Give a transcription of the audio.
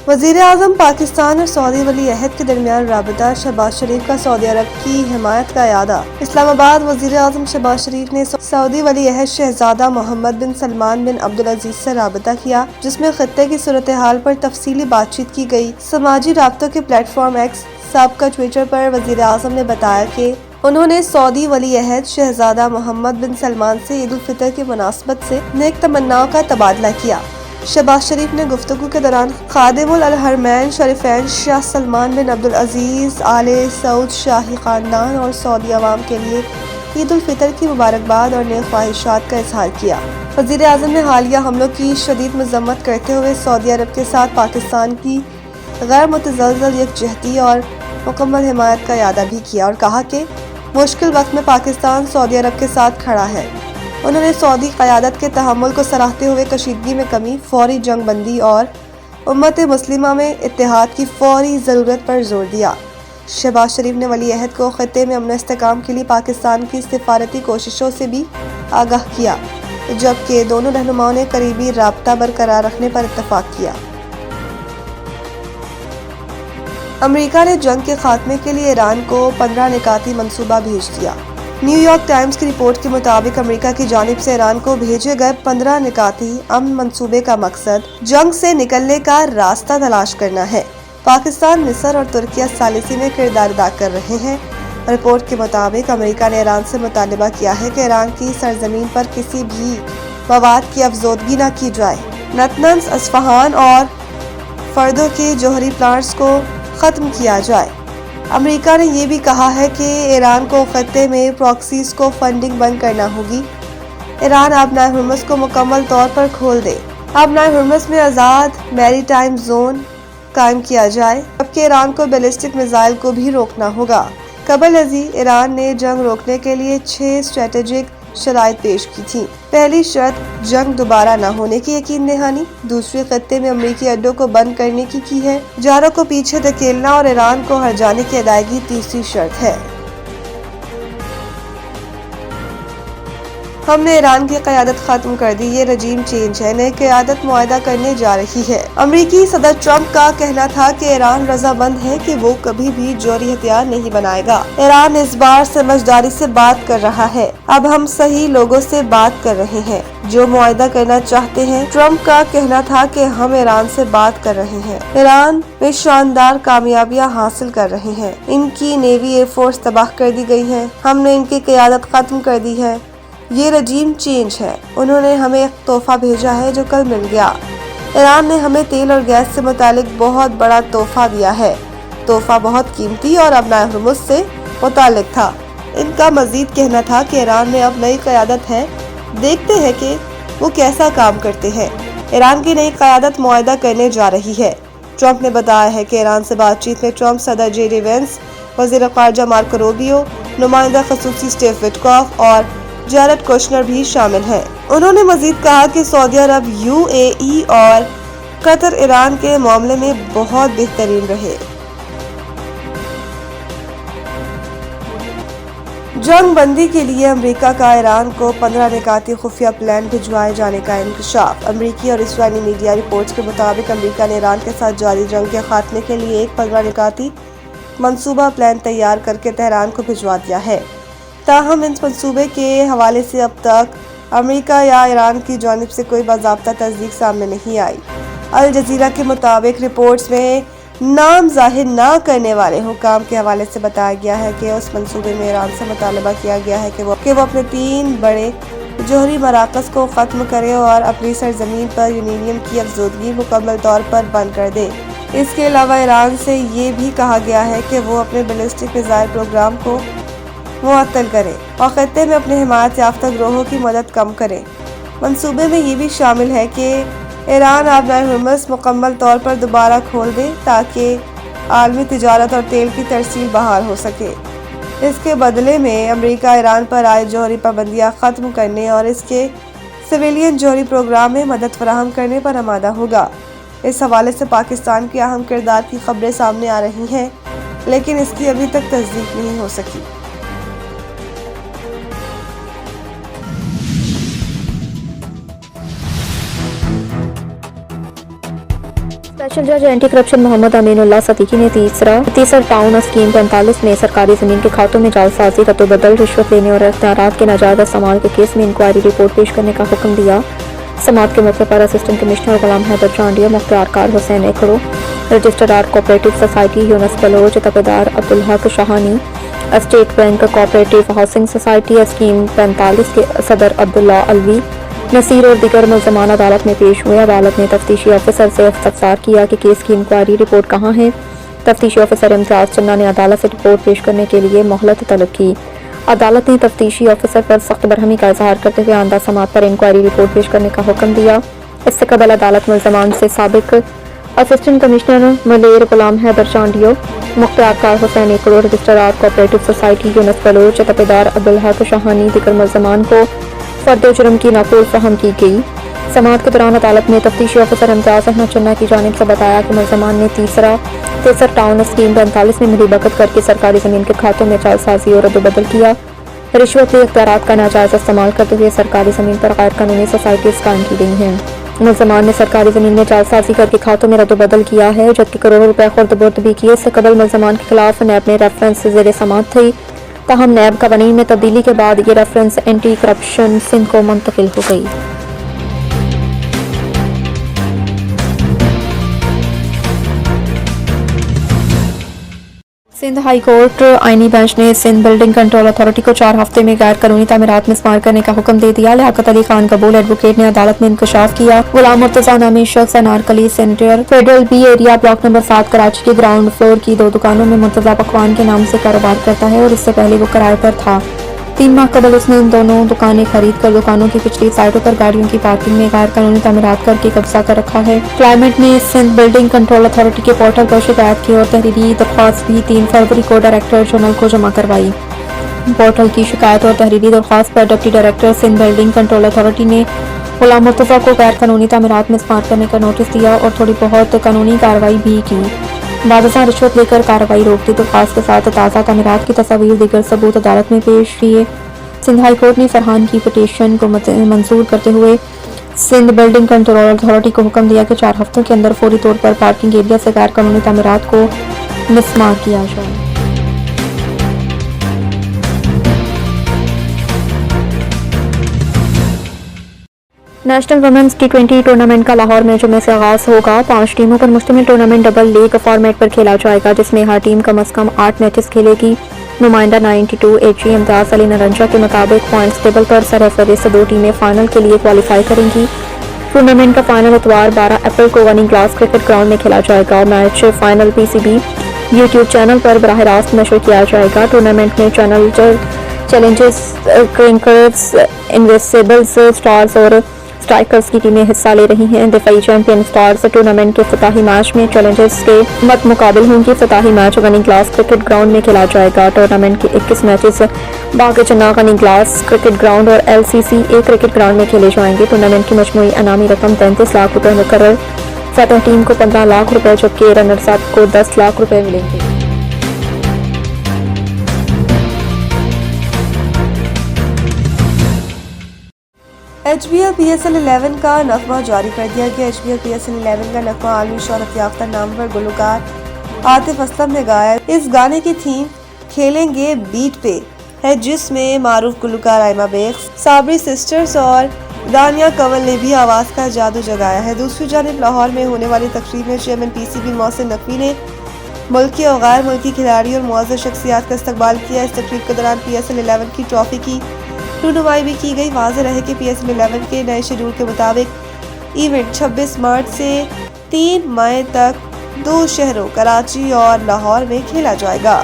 وزیر اعظم پاکستان اور سعودی ولی عہد کے درمیان رابطہ، شہباز شریف کا سعودی عرب کی حمایت کا اعادہ۔ اسلام آباد۔ وزیر اعظم شہباز شریف نے سعودی ولی عہد شہزادہ محمد بن سلمان بن عبدالعزیز سے رابطہ کیا، جس میں خطے کی صورتحال پر تفصیلی بات چیت کی گئی۔ سماجی رابطوں کے پلیٹ فارم ایکس سابقہ ٹویٹر پر وزیر اعظم نے بتایا کہ انہوں نے سعودی ولی عہد شہزادہ محمد بن سلمان سے عید الفطر کی مناسبت سے نیک تمناؤں کا تبادلہ کیا۔ شہباز شریف نے گفتگو کے دوران خادم الحرمین شریفین شاہ سلمان بن عبدالعزیز، آل سعود شاہی خاندان اور سعودی عوام کے لیے عید الفطر کی مبارکباد اور نیک خواہشات کا اظہار کیا۔ وزیر اعظم نے حالیہ حملوں کی شدید مذمت کرتے ہوئے سعودی عرب کے ساتھ پاکستان کی غیر متزلزل یکجہتی اور مکمل حمایت کا اعادہ بھی کیا اور کہا کہ مشکل وقت میں پاکستان سعودی عرب کے ساتھ کھڑا ہے۔ انہوں نے سعودی قیادت کے تحمل کو سراہتے ہوئے کشیدگی میں کمی، فوری جنگ بندی اور امت مسلمہ میں اتحاد کی فوری ضرورت پر زور دیا۔ شہباز شریف نے ولی عہد کو خطے میں امن و استحکام کے لیے پاکستان کی سفارتی کوششوں سے بھی آگاہ کیا، جبکہ دونوں رہنماؤں نے قریبی رابطہ برقرار رکھنے پر اتفاق کیا۔ امریکہ نے جنگ کے خاتمے کے لیے ایران کو 15 نکاتی منصوبہ بھیج دیا۔ نیو یارک ٹائمز کی رپورٹ کے مطابق امریکہ کی جانب سے ایران کو بھیجے گئے 15 نکاتی امن منصوبے کا مقصد جنگ سے نکلنے کا راستہ تلاش کرنا ہے۔ پاکستان، مصر اور ترکیہ ثالثی میں کردار ادا کر رہے ہیں۔ رپورٹ کے مطابق امریکہ نے ایران سے مطالبہ کیا ہے کہ ایران کی سرزمین پر کسی بھی مواد کی افزودگی نہ کی جائے، نتنز، اصفہان اور فردو کے جوہری پلانٹس کو ختم کیا جائے۔ امریکہ نے یہ بھی کہا ہے کہ ایران کو خطے میں پراکسیز کو فنڈنگ بند کرنا ہوگی۔ ایران آبنائے ہرمز کو مکمل طور پر کھول دے۔ آبنائے ہرمز میں آزاد میری ٹائم زون قائم کیا جائے، جبکہ ایران کو بیلسٹک میزائل کو بھی روکنا ہوگا۔ قبل ازیں ایران نے جنگ روکنے کے لیے 6 اسٹریٹجک شرائط پیش کی تھیں۔ پہلی شرط جنگ دوبارہ نہ ہونے کی یقین دہانی، دوسری خطے میں امریکی اڈوں کو بند کرنے کی ہے، جاروں کو پیچھے دھکیلنا اور ایران کو ہر جانے کی ادائیگی تیسری شرط ہے۔ ہم نے ایران کی قیادت ختم کر دی، یہ رجیم چینج ہے، نئی قیادت معاہدہ کرنے جا رہی ہے۔ امریکی صدر ٹرمپ کا کہنا تھا کہ ایران رضامند ہے کہ وہ کبھی بھی جوہری ہتھیار نہیں بنائے گا۔ ایران اس بار سمجھداری سے بات کر رہا ہے، اب ہم صحیح لوگوں سے بات کر رہے ہیں جو معاہدہ کرنا چاہتے ہیں۔ ٹرمپ کا کہنا تھا کہ ہم ایران سے بات کر رہے ہیں، ایران میں شاندار کامیابیاں حاصل کر رہے ہیں، ان کی نیوی ایئر فورس تباہ کر دی گئی ہے، ہم نے ان کی قیادت ختم کر دی ہے، یہ رجیم چینج ہے۔ انہوں نے ہمیں ایک تحفہ بھیجا ہے جو کل مل گیا۔ ایران نے ہمیں تیل اور گیس سے متعلق بہت بڑا تحفہ دیا ہے، تحفہ بہت قیمتی اور آبنائے ہرمز سے متعلق تھا۔ ان کا مزید کہنا تھا کہ ایران میں اب نئی قیادت ہے، دیکھتے ہیں کہ وہ کیسا کام کرتے ہیں۔ ایران کی نئی قیادت معاہدہ کرنے جا رہی ہے۔ ٹرمپ نے بتایا ہے کہ ایران سے بات چیت میں ٹرمپ، صدر جے ڈی وینس، وزیر خارجہ مارکو روبیو، نمائندہ خصوصی سٹیو وٹکوف اور جیرڈ کوشنر بھی شامل ہیں۔ انہوں نے مزید کہا کہ سعودی عرب، یو اے ای اور قطر ایران کے معاملے میں بہت بہترین رہے۔ جنگ بندی کے لیے امریکہ کا ایران کو 15 نکاتی خفیہ پلان بھجوائے جانے کا انکشاف۔ امریکی اور اسرائیلی میڈیا رپورٹس کے مطابق امریکہ نے ایران کے ساتھ جاری جنگ کے خاتمے کے لیے ایک 15 نکاتی منصوبہ پلان تیار کر کے تہران کو بھجوا دیا ہے۔ تاہم اس منصوبے کے حوالے سے اب تک امریکہ یا ایران کی جانب سے کوئی باضابطہ تصدیق سامنے نہیں آئی۔ الجزیرہ کے مطابق رپورٹس میں نام ظاہر نہ کرنے والے حکام کے حوالے سے بتایا گیا ہے کہ اس منصوبے میں ایران سے مطالبہ کیا گیا ہے کہ وہ اپنے 3 بڑے جوہری مراکز کو ختم کرے اور اپنی سرزمین پر یورینیم کی افزودگی مکمل طور پر بند کر دے۔ اس کے علاوہ ایران سے یہ بھی کہا گیا ہے کہ وہ اپنے بیلسٹک میزائل پروگرام کو معطل کرے اور خطے میں اپنے حمایت یافتہ گروہوں کی مدد کم کرے۔ منصوبے میں یہ بھی شامل ہے کہ ایران آبنائے ہرمز مکمل طور پر دوبارہ کھول دے تاکہ عالمی تجارت اور تیل کی ترسیل بحال ہو سکے۔ اس کے بدلے میں امریکہ ایران پر عائد جوہری پابندیاں ختم کرنے اور اس کے سویلین جوہری پروگرام میں مدد فراہم کرنے پر آمادہ ہوگا۔ اس حوالے سے پاکستان کے اہم کردار کی خبریں سامنے آ رہی ہیں، لیکن اس کی ابھی تک تصدیق نہیں ہو سکی۔ स्पेशल जज एंटी करप्शन मोहम्मद अमीनुल्लाह सदीकी ने तीसरा टाउन स्कीम 45 में सरकारी ज़मीन के खातों में जालसाजी रद्दोबदल रिश्वत लेने और इख्तियारात के नाजायज़ इस्तेमाल के केस में इंक्वायरी रिपोर्ट पेश करने का हुक्म दिया। समाअत के मौके पर असिस्टेंट कमिश्नर गुलाम हैदर चांडिया, मुख्तियार कार Hussain Akro, registrar cooperative society Younis Baloch, तबेदार Abdul Haq Shahani, State Bank cooperative housing society scheme 45 के सदर अब्दुल्ला अलवी, नसीर और दिगर मुल्ज़मान अदालत में पेश हुए। अदालत ने तफ्तीशी ऑफिसर से इस्तफसार किया कि केस की इंक्वायरी रिपोर्ट कहाँ है। तफ्तीशी ऑफिसर इम्तियाज चन्ना ने अदालत से रिपोर्ट पेश करने के लिए मोहलत तलब की। अदालत ने तफ्तीशी ऑफिसर पर सख्त बरहमी का इजहार करते हुए आइंदा समाअत पर इंक्वायरी रिपोर्ट पेश करने का हुक्म दिया। इससे कबल अदालत मुल्ज़मान से साबिक असिस्टेंट कमिश्नर मलेर गुलाम हैदर चांडियो, मुख्तियार कार Hussain Akro, registrar cooperative society Younis Baloch, तबेदार अब्दुल हक शाहानी, दिगर मुल्ज़मान को फर्द जुर्म की नकूल फहम की गई। समाअत के दौरान अदालत ने तफ्तीशी ऑफिसर इम्तियाज अहमद चन्ना की जानिब से बताया कि मुल्ज़मान ने तीसरा टाउन स्कीम 45 में मिलीभगत करके सरकारी ज़मीन के खातों में जालसाजी और रद्दोबदल किया। रिश्वत के इख्तियारात का नाजायज़ इस्तेमाल करते हुए सरकारी ज़मीन पर गैर कानूनी सोसाइटीज़ कायम की गई हैं। मुल्ज़मान ने सरकारी ज़मीन में जालसाजी करके खातों में रद्दोबदल किया है, जबकि करोड़ों रुपए खुर्द-बुर्द भी किए। इससे कबल मुल्ज़मान के खिलाफ नैब में रेफरेंस ज़ेर समाअत थी, ताहम नैब कवानीन में तब्दीली के बाद ये रेफरेंस एंटी करप्शन सिंध को मुंतकिल हो गई। सिंध हाई कोर्ट आईनी बेंच ने सिंध बिल्डिंग कंट्रोल अथॉरिटी को 4 हफ्ते में गैर कानूनी तामीरात में इस्तेमाल करने का हुक्म दे दिया। लियाकत अली खान कबूल एडवोकेट ने अदालत में इंकशाफ किया। गुलाम मुर्तजा नामी शख्स Anarkali centre federal B area block number 7 Karachi के ग्राउंड फ्लोर की 2 दुकानों में मुर्तजा पकवान के नाम से कारोबार करता है और इससे पहले वो किराए पर था। 3 माह कबल उसने इन दोनों दुकानें खरीद कर दुकानों की पिछली साइडों पर गाड़ियों की पार्किंग में गैर कानूनी तामीरात करके कब्जा कर रखा है। क्लाइमेट ने सिंध बिल्डिंग कंट्रोल अथॉरिटी के पोर्टल पर शिकायत की और तहरीरी दरख्वास्त भी 3 फरवरी को डायरेक्टर जनरल को जमा करवाई। पोर्टल की शिकायत और तहरीरी दरख्वास्त पर deputy director Sindh building control authority ने गुलाम मुर्तजा को गैर कानूनी तामीरात में इस्तेमाल करने का नोटिस दिया और थोड़ी बहुत कानूनी कार्रवाई भी की। बादशाह रिश्वत लेकर कार्रवाई रोक दी। दरख्वास्त के साथ ताज़ा तामीरात की तस्वीर दीगर सबूत अदालत में पेश किए। सिंध हाई कोर्ट ने फरहान की पिटीशन को मंजूर करते हुए सिंध बिल्डिंग कंट्रोल अथॉरिटी को हुक्म दिया कि 4 हफ्तों के अंदर फौरी तौर पर पार्किंग एरिया से गैर कानूनी तामीरात को मिसमार किया जाए। नेशनल वुमेन्स T20 टूर्नामेंट का लाहौर में जुमे से आगाज होगा। 5 टीमों पर मुश्तमिल टूर्नामेंट डबल लीग फॉर्मेट पर खेला जाएगा, जिसमें हर टीम कम अज कम 8 मैचेस खेलेगी। नुमाइंदा 92 AG इम्तियाज अली नरंजा के मुताबिक पॉइंट्स टेबल पर सरफहरिस्त 2 टीमें फाइनल के लिए क्वालिफाई करेंगी। टूर्नामेंट का फाइनल इतवार 12 अप्रैल को रनिंग क्लास क्रिकेट ग्राउंड में खेला जाएगा। Match final PCB YouTube channel पर बराह रास्त नशर किया जाएगा। टूर्नामेंट में चैलेंजर्स, क्रिकेटर्स, इनविजिबल्स स्टार्स और स्ट्राइकर्स की टीमें हिस्सा ले रही हैं। दिफाई चैंपियन स्टार्स टूर्नामेंट के इफ्तिताही मैच में चैलेंजर्स के मत मुकाबिल होंगे। इफ्तिताही match running class cricket ground में खेला जाएगा। टूर्नामेंट के 21 matches Bagh Channa running class cricket ground और LCCA क्रिकेट ग्राउंड में खेले जाएंगे। टूर्नामेंट की मजमूई अनामी रकम 33 लाख रुपए मुकर्रर। फतह टीम को 15 लाख रुपए जबकि रनर्स अप को 10 लाख रुपए मिलेंगे। HBL PSL 11 का नगमा जारी कर दिया गया। HBL PSL 11 का नगमा आलमी शोहरत याफ्ता नामवर गुलकार आतिफ असलम ने गाया। इस गाने की थीम खेलेंगे बीट पे है, जिसमें मारूफ गुलकार आयमा बेग, साबरी सिस्टर्स और दानिया कंवल ने भी आवाज़ का जादू जगाया है। दूसरी जानिब लाहौर में होने वाली तकरीब में चेयरमैन PCB मोहसिन नकवी ने मुल्की और गैर मुल्की खिलाड़ी और मुअज़्ज़ज़ शख्सियात का इस्तकबाल किया। इस तकरीब के दौरान PSL 11 की ट्रॉफी की रुनुमाई भी की गई। वाज़ेह रहे कि PSL 11 के नए शेड्यूल के मुताबिक इवेंट 26 मार्च से 3 मई तक 2 शहरों कराची और लाहौर में खेला जाएगा।